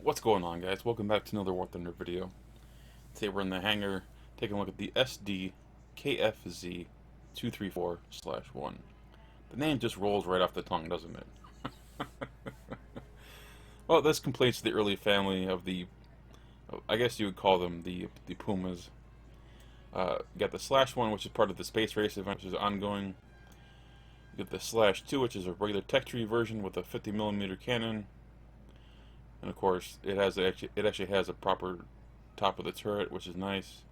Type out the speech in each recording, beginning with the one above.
What's going on, guys? Welcome back to another War Thunder video. Today we're in the hangar taking a look at the Sd.Kfz.234/1. The name just rolls right off the tongue, doesn't it? Well, this completes the early family of the, I guess you would call them the Pumas. You got the /1, which is part of the Space Race event, which is ongoing. You got the /2, which is a regular tech tree version with a 50mm cannon. And of course, it actually has a proper top of the turret, which is nice.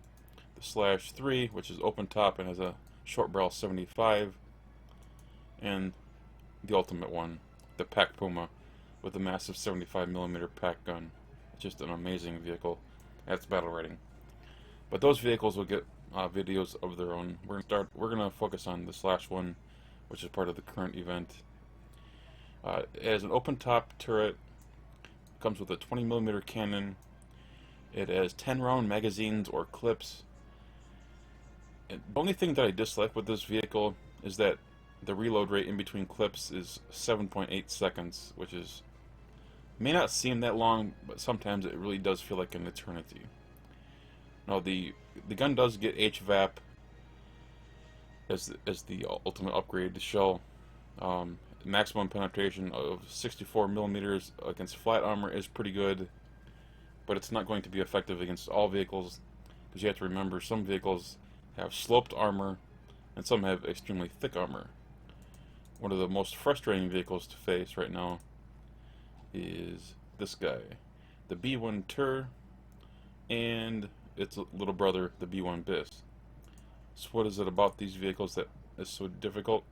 The /3, which is open top and has a short barrel 75, and the ultimate one, the Pack Puma, with a massive 75mm pack gun. It's just an amazing vehicle. That's battle rating. But those vehicles will get videos of their own. We're gonna focus on the /1, which is part of the current event. It has an open top turret. Comes with a 20mm cannon. It has 10-round magazines or clips. And the only thing that I dislike with this vehicle is that the reload rate in between clips is 7.8 seconds, which may not seem that long, but sometimes it really does feel like an eternity. Now the gun does get HVAP as the ultimate upgrade to shell. Maximum penetration of 64mm against flat armor is pretty good, but it's not going to be effective against all vehicles, because you have to remember some vehicles have sloped armor and some have extremely thick armor. One of the most frustrating vehicles to face right now is this guy, the B1 Tur, and its little brother, the B1 Bis. So what is it about these vehicles that is so difficult?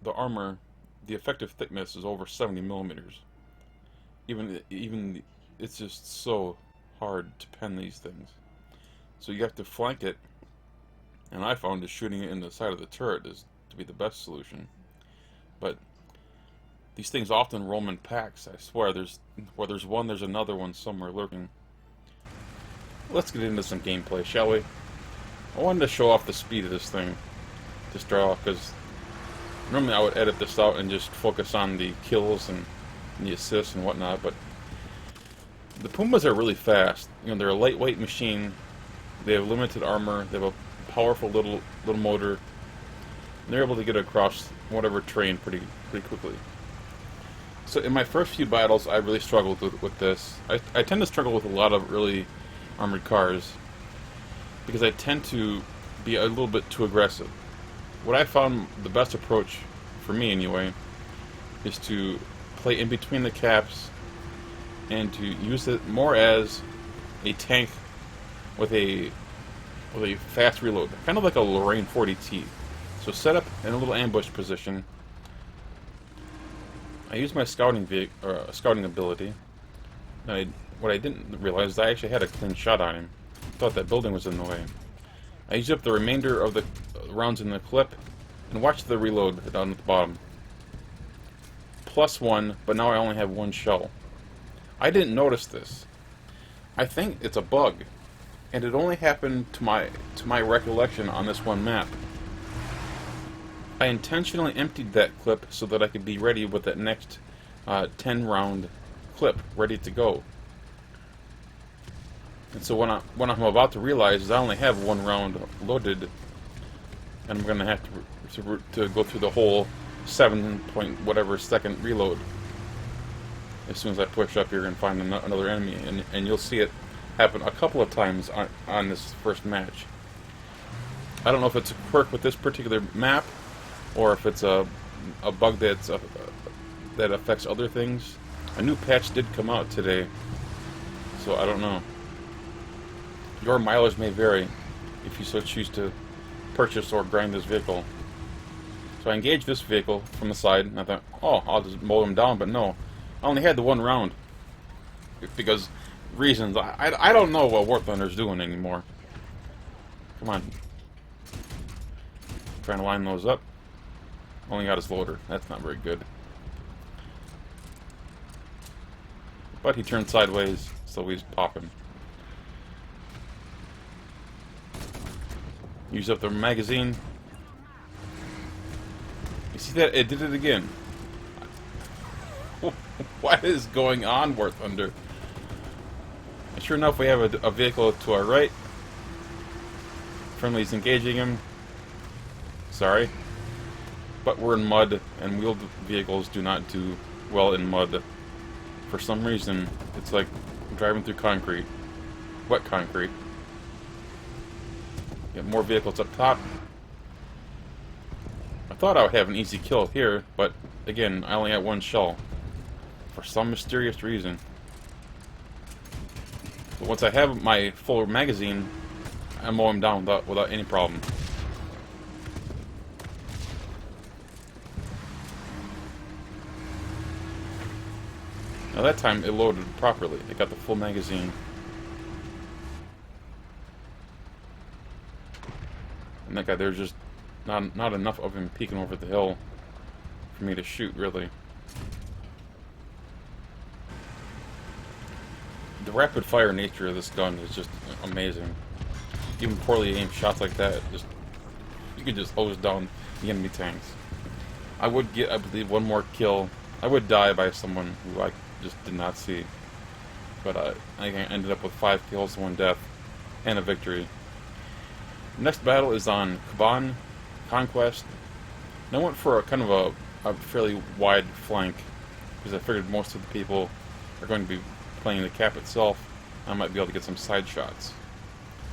The armor, the effective thickness is over 70mm. Even it's just so hard to pen these things. So you have to flank it, and I found that shooting it in the side of the turret is to be the best solution. But these things often roam in packs. I swear, where there's one, there's another one somewhere lurking. Let's get into some gameplay, shall we? I wanted to show off the speed of this thing to start off, because normally I would edit this out and just focus on the kills and the assists and whatnot, but the Pumas are really fast. You know, they're a lightweight machine. They have limited armor. They have a powerful little motor. And they're able to get across whatever terrain pretty quickly. So in my first few battles, I really struggled with this. I tend to struggle with a lot of early armored cars because I tend to be a little bit too aggressive. What I found the best approach, for me anyway, is to play in between the caps and to use it more as a tank with a fast reload, kind of like a Lorraine 40T. So set up in a little ambush position. I use my scouting ability. And what I didn't realize is I actually had a clean shot on him. I thought that building was in the way. I used up the remainder of the rounds in the clip and watch the reload down at the bottom. +1, but now I only have one shell. I didn't notice this. I think it's a bug, and it only happened to my recollection on this one map. I intentionally emptied that clip so that I could be ready with that next 10-round clip ready to go. And so what I'm about to realize is I only have one round loaded, and I'm gonna have to go through the whole 7-point-whatever second reload. As soon as I push up here and find another enemy, and you'll see it happen a couple of times on this first match. I don't know if it's a quirk with this particular map, or if it's a bug that affects other things. A new patch did come out today, so I don't know. Your mileage may vary if you so choose to purchase or grind this vehicle. So I engaged this vehicle from the side, and I thought, oh, I'll just mow him down, but no. I only had the one round. Because reasons, I don't know what War Thunder's doing anymore. Come on. Trying to line those up. Only got his loader. That's not very good. But he turned sideways, so we just pop him. Use up the magazine. You see that? It did it again. What is going on, War Thunder? And sure enough, we have a vehicle to our right. Friendly's engaging him. Sorry. But we're in mud, and wheeled vehicles do not do well in mud. For some reason, it's like driving through concrete. Wet concrete. Get more vehicles up top. I thought I would have an easy kill here, but again, I only had one shell. For some mysterious reason. But once I have my full magazine, I mow him down without any problem. Now that time it loaded properly. It got the full magazine. And that guy, there's just not enough of him peeking over the hill for me to shoot, really. The rapid fire nature of this gun is just amazing. Even poorly aimed shots like that, you can just hose down the enemy tanks. I would get, I believe, one more kill. I would die by someone who I just did not see. But I think I ended up with 5 kills, 1 death, and a victory. The next battle is on Kaban, Conquest. And I went for a kind of a fairly wide flank, because I figured most of the people are going to be playing the cap itself. I might be able to get some side shots.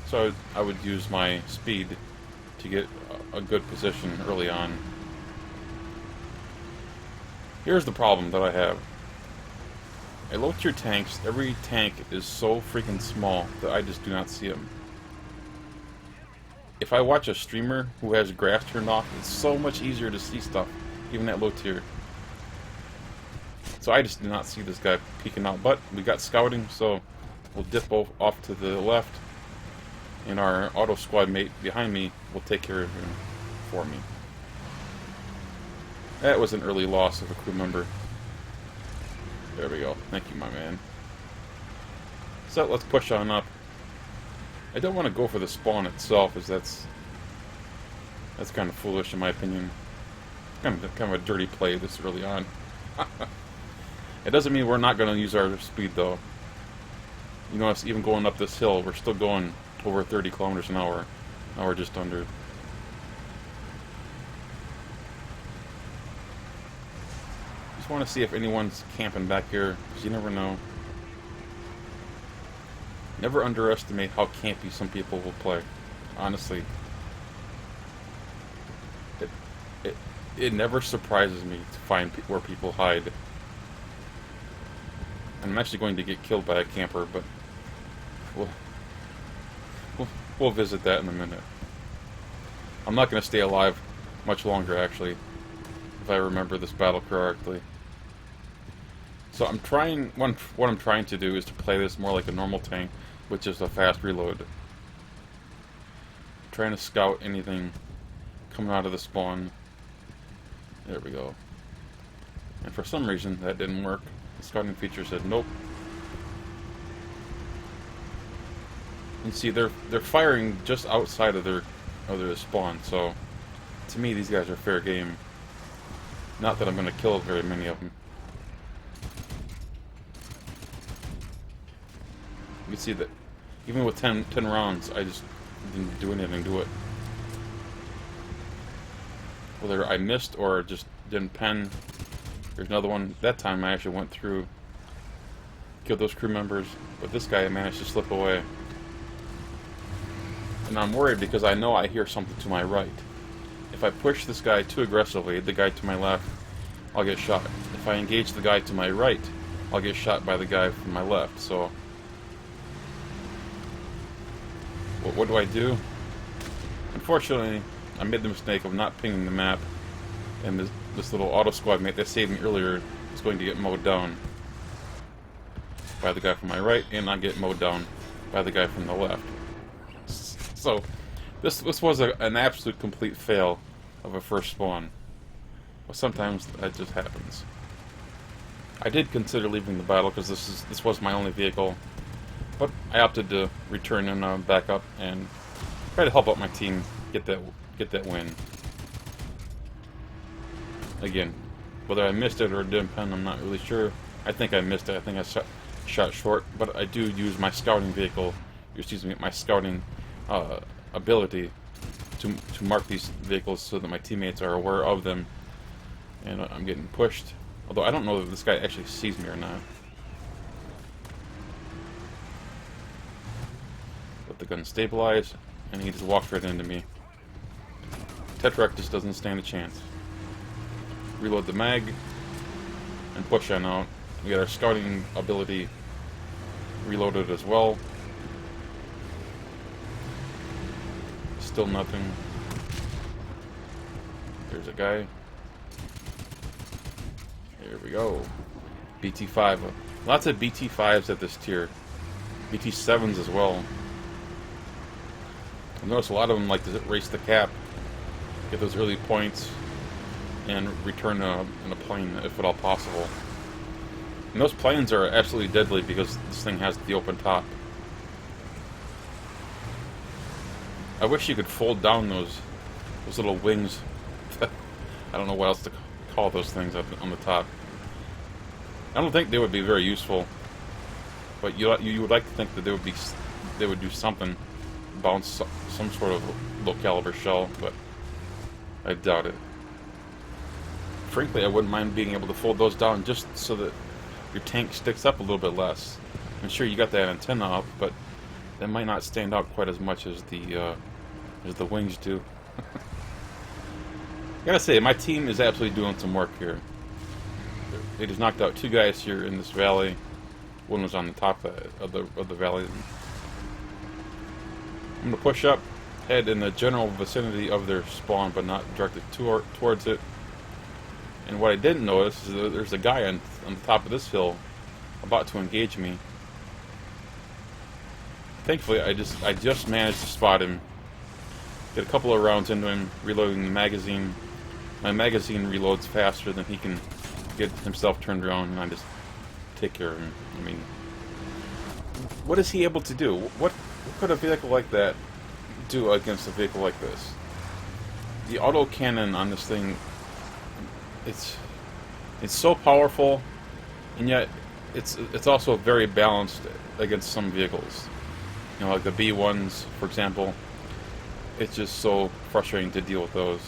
So I would use my speed to get a good position early on. Here's the problem that I have. I load tier tanks, every tank is so freaking small that I just do not see them. If I watch a streamer who has grass turned off, it's so much easier to see stuff, even at low tier. So I just did not see this guy peeking out, but we got scouting, so we'll dip off to the left, and our auto squad mate behind me will take care of him for me. That was an early loss of a crew member. There we go. Thank you, my man. So let's push on up. I don't want to go for the spawn itself, as that's kind of foolish in my opinion. Kind of a dirty play this early on. It doesn't mean we're not going to use our speed though. You notice even going up this hill, we're still going over 30 kilometers an hour. Now we're just under. Just want to see if anyone's camping back here, because you never know. Never underestimate how campy some people will play. Honestly. It never surprises me to find where people hide. And I'm actually going to get killed by a camper, but we'll visit that in a minute. I'm not going to stay alive much longer, actually, if I remember this battle correctly. So I'm trying, what I'm trying to do is to play this more like a normal tank, with just a fast reload. I'm trying to scout anything coming out of the spawn. There we go. And for some reason that didn't work. The scouting feature said nope. And see, they're firing just outside of their spawn, so to me these guys are fair game. Not that I'm going to kill very many of them. You can see that even with 10 rounds, I just didn't do anything to it. Whether I missed or just didn't pen. There's another one. That time I actually went through, killed those crew members, but this guy managed to slip away. And I'm worried because I know I hear something to my right. If I push this guy too aggressively, the guy to my left, I'll get shot. If I engage the guy to my right, I'll get shot by the guy from my left. So what do I do? Unfortunately, I made the mistake of not pinging the map, and this little auto squad mate that saved me earlier is going to get mowed down by the guy from my right, and I get mowed down by the guy from the left. So this was an absolute complete fail of a first spawn. But sometimes that just happens. I did consider leaving the battle because this was my only vehicle, but I opted to return and back up and try to help out my team get that win. Again, Whether I missed it or didn't pen, I'm not really sure. I think I missed it. I think I shot short, but I do use my scouting vehicle, excuse me, my scouting ability to mark these vehicles so that my teammates are aware of them. And I'm getting pushed. Although I don't know if this guy actually sees me or not. Let the gun stabilize, and he just walks right into me. Tetrarch just doesn't stand a chance. Reload the mag, and push on out. We got our scouting ability reloaded as well. Still nothing. There's a guy. There we go. BT5. Lots of BT5s at this tier. BT7s as well. I notice a lot of them like to race the cap, get those early points, and return in a plane if at all possible. And those planes are absolutely deadly because this thing has the open top. I wish you could fold down those little wings. I don't know what else to call those things on the top. I don't think they would be very useful, but you would like to think that they would do something, bounce some sort of low caliber shell, but I doubt it. Frankly, I wouldn't mind being able to fold those down just so that your tank sticks up a little bit less. I'm sure you got that antenna up, but that might not stand out quite as much as the wings do. I gotta say, my team is absolutely doing some work here. They just knocked out 2 guys here in this valley. One was on the top of the valley. I'm gonna push up, head in the general vicinity of their spawn, but not directed towards it. And what I didn't notice is that there's a guy on the top of this hill about to engage me. Thankfully, I just managed to spot him. Get a couple of rounds into him, reloading the magazine. My magazine reloads faster than he can get himself turned around, and I just take care of him. I mean, what is he able to do? What could a vehicle like that do against a vehicle like this? The auto cannon on this thing, it's so powerful, and yet it's also very balanced against some vehicles. You know, like the B1s, for example. It's just so frustrating to deal with those.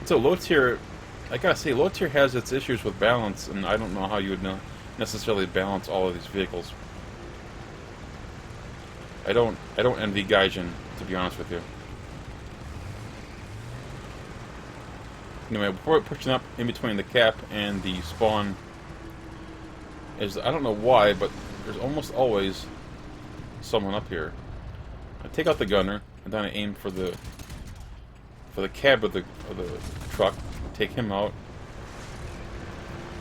So low tier, I gotta say, low tier has its issues with balance, and I don't know how you would necessarily balance all of these vehicles. I don't envy Gaijin, to be honest with you. Anyway, before pushing up in between the cap and the spawn, I don't know why, but there's almost always someone up here. I take out the gunner, and then I aim for the cab of the truck, take him out,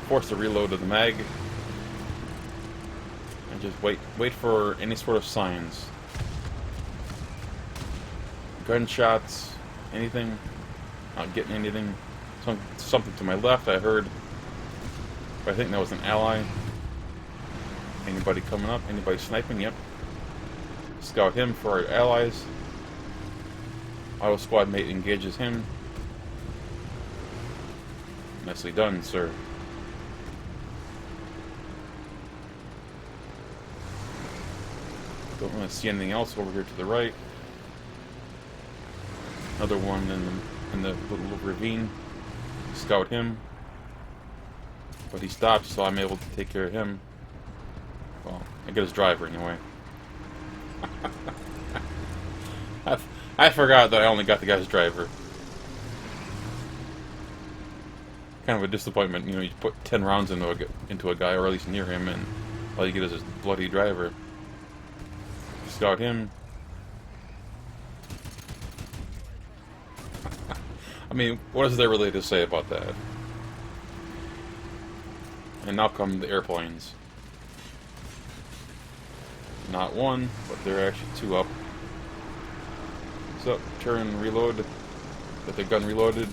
force the reload of the mag, and just wait for any sort of signs. Gunshots, anything, not getting anything. Something to my left I heard, but I think that was an ally. Anybody coming up? Anybody sniping? Yep. Scout him for our allies. Auto squad mate engages him. Nicely done, sir. Don't really see anything else over here to the right. Another one in the little ravine. Scout him. But he stops, so I'm able to take care of him. Well, I get his driver anyway. I forgot that I only got the guy's driver. Kind of a disappointment, you know, you put 10 rounds into a guy, or at least near him, and all you get is his bloody driver. Scout him. I mean, what is there really to say about that? And now come the airplanes. Not one, but there are actually 2 up. So, turn, reload. Get the gun reloaded.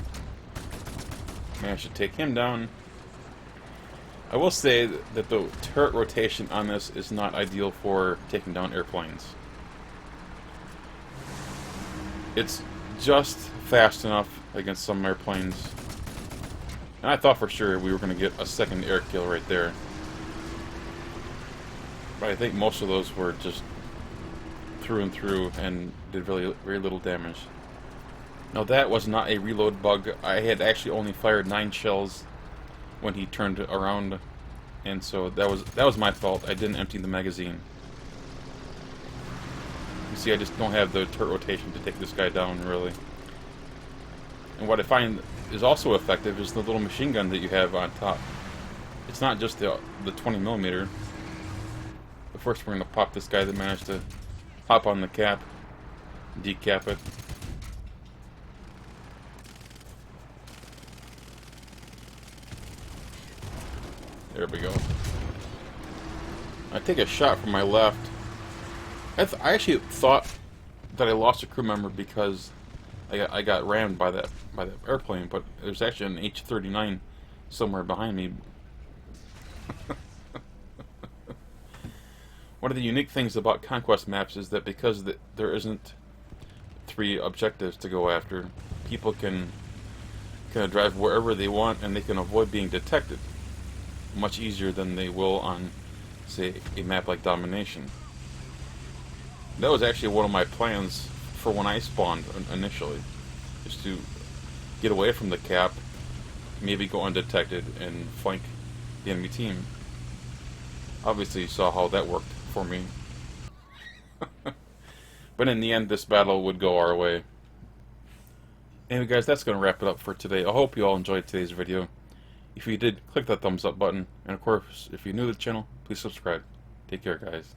Managed to take him down. I will say that the turret rotation on this is not ideal for taking down airplanes. It's just fast enough against some airplanes, And I thought for sure we were going to get a second air kill right there. But I think most of those were just through and through and did very little damage. Now that was not a reload bug. I had actually only fired 9 shells when he turned around, and so that was my fault. I didn't empty the magazine. You see, I just don't have the turret rotation to take this guy down, really. And what I find is also effective is the little machine gun that you have on top. It's not just the 20mm. But first we're going to pop this guy that managed to hop on the cap, decap it. There we go. I take a shot from my left. I actually thought that I lost a crew member because I got rammed by that airplane, but there's actually an H-39 somewhere behind me. One of the unique things about Conquest maps is that because there isn't 3 objectives to go after, people can kind of drive wherever they want and they can avoid being detected much easier than they will on, say, a map like Domination. That was actually one of my plans for when I spawned initially, is to get away from the cap, maybe go undetected, and flank the enemy team. Obviously you saw how that worked for me. But in the end, this battle would go our way. Anyway guys, that's going to wrap it up for today. I hope you all enjoyed today's video. If you did, click that thumbs up button. And of course, if you're new to the channel, please subscribe. Take care, guys.